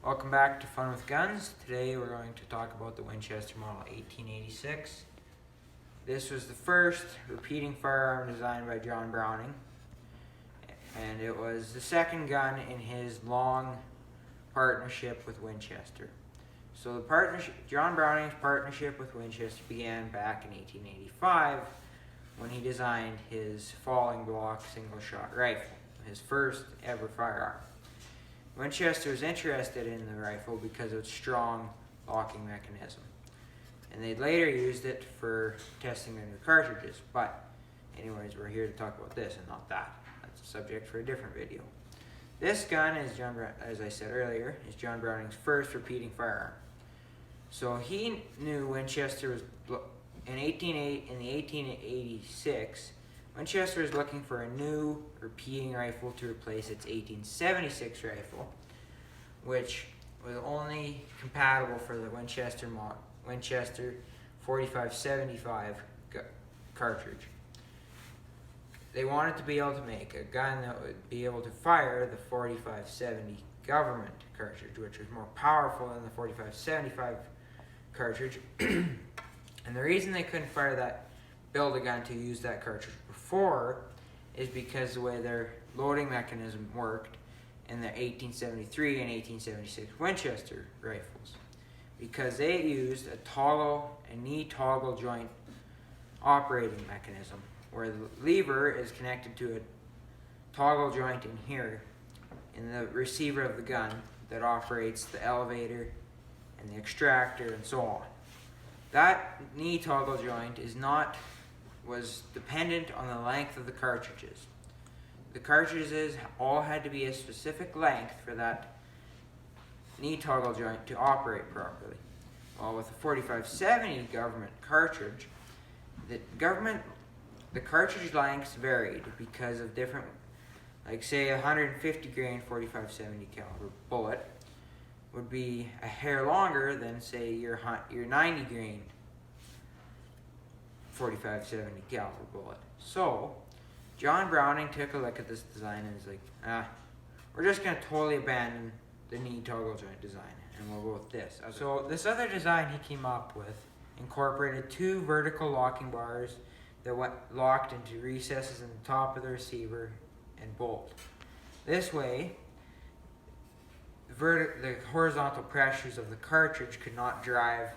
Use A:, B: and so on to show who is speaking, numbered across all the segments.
A: Welcome back to Fun with Guns. Today we're going to talk about the Winchester Model 1886. This was the first repeating firearm designed by John Browning, and it was the second gun in his long partnership with Winchester. So John Browning's partnership with Winchester began back in 1885 when he designed his falling block single-shot rifle, his first ever firearm. Winchester was interested in the rifle because of its strong locking mechanism, and they later used it for testing their new cartridges. But anyways, we're here to talk about this and not that. That's a subject for a different video. This gun, as I said earlier, is John Browning's first repeating firearm. So he knew Winchester was in the 1886. Winchester was looking for a new repeating rifle to replace its 1876 rifle, which was only compatible for the Winchester 4575 cartridge. They wanted to be able to make a gun that would be able to fire the 4570 government cartridge, which was more powerful than the 4575 cartridge. And the reason they couldn't build a gun to use that cartridge before is because the way their loading mechanism worked in the 1873 and 1876 Winchester rifles, because they used a knee toggle joint operating mechanism where the lever is connected to a toggle joint in here in the receiver of the gun that operates the elevator and the extractor and so on. That knee toggle joint was dependent on the length of the cartridges. The cartridges all had to be a specific length for that knee toggle joint to operate properly. While with the 4570 government cartridge, the cartridge lengths varied because of different, like say 150 grain 4570 caliber bullet would be a hair longer than say your 90 grain 4570 caliber bullet. So John Browning took a look at this design and was like, we're just going to totally abandon the knee toggle joint design and we'll go with this. So this other design he came up with incorporated two vertical locking bars that went locked into recesses in the top of the receiver and bolt. This way, the horizontal pressures of the cartridge could not drive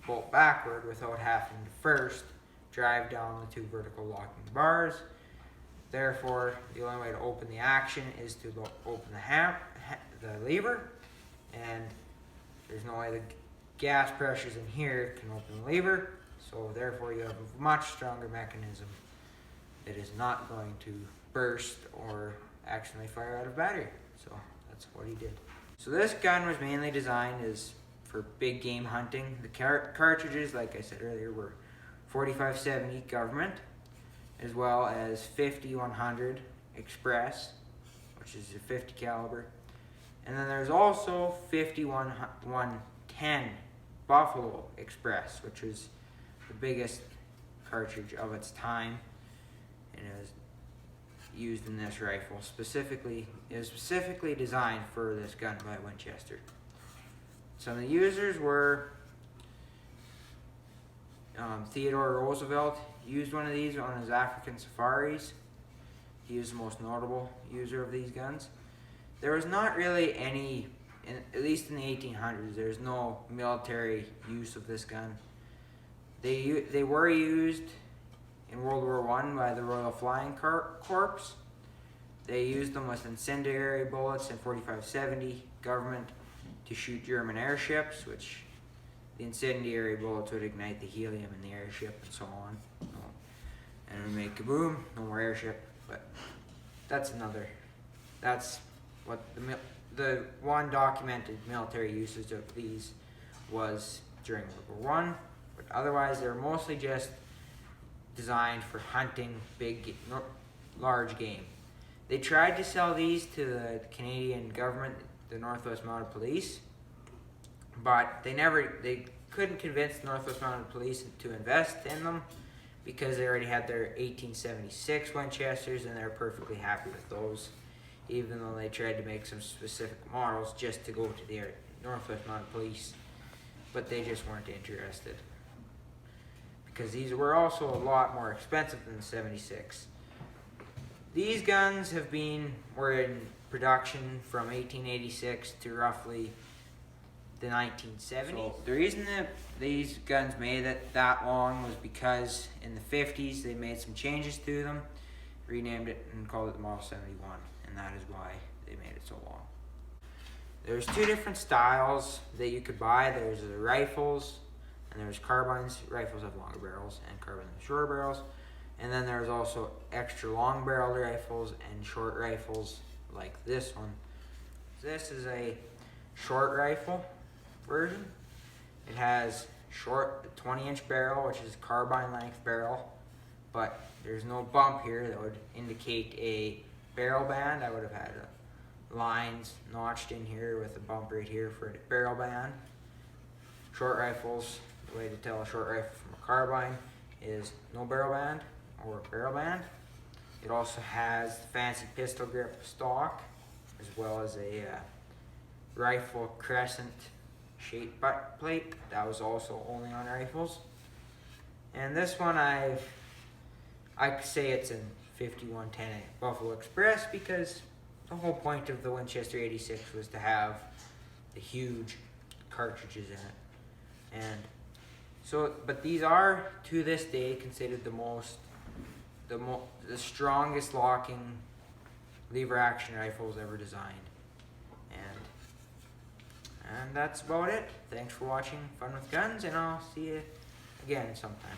A: bolt backward without having to first drive down the two vertical locking bars. Therefore, the only way to open the action is to open the lever, and there's no way the gas pressures in here can open the lever, so therefore you have a much stronger mechanism that is not going to burst or accidentally fire out of battery. So that's what he did. So this gun was mainly designed for big game hunting. The cartridges, like I said earlier, were 4570 government, as well as 5100 express, which is a 50 caliber. And then there's also 5110 Buffalo Express, which was the biggest cartridge of its time, and it was used in this rifle specifically. It was specifically designed for this gun by Winchester. Some of the users were Theodore Roosevelt used one of these on his African safaris. He was the most notable user of these guns. There was not really any, at least in the 1800s, there's no military use of this gun. They were used in World War I by the Royal Flying Corps. They used them with incendiary bullets in 4570 government to shoot German airships, which the incendiary bullets would ignite the helium in the airship and so on. And it would make kaboom, no more airship. But that's what the one documented military usage of these was during World War I. But otherwise, they were mostly just designed for hunting large game. They tried to sell these to the Canadian government, the Northwest Mounted Police, but they couldn't convince the Northwest Mounted Police to invest in them because they already had their 1876 Winchesters and they're perfectly happy with those, even though they tried to make some specific models just to go to the Northwest Mounted Police, but they just weren't interested. Because these were also a lot more expensive than the 76. These guns were in production from 1886 to roughly the 1970s. So the reason that these guns made it that long was because in the 50s they made some changes to them, renamed it and called it the Model 71, and that is why they made it so long. There's two different styles that you could buy. There's the rifles, and there's carbines. Rifles have longer barrels, and carbines have shorter barrels. And then there's also extra long barreled rifles and short rifles like this one. This is a short rifle version. It has short 20-inch barrel, which is carbine length barrel, but there's no bump here that would indicate a barrel band. I would have had lines notched in here with a bump right here for a barrel band. Short rifles, the way to tell a short rifle from a carbine is no barrel band or barrel band. It also has the fancy pistol grip stock, as well as a rifle crescent shaped butt plate that was also only on rifles. And this one I could say it's in 5110 Buffalo Express, because the whole point of the Winchester 86 was to have the huge cartridges in it. And so, but these are to this day considered the strongest locking lever action rifles ever designed. And that's about it. Thanks for watching Fun with Guns, and I'll see you again sometime.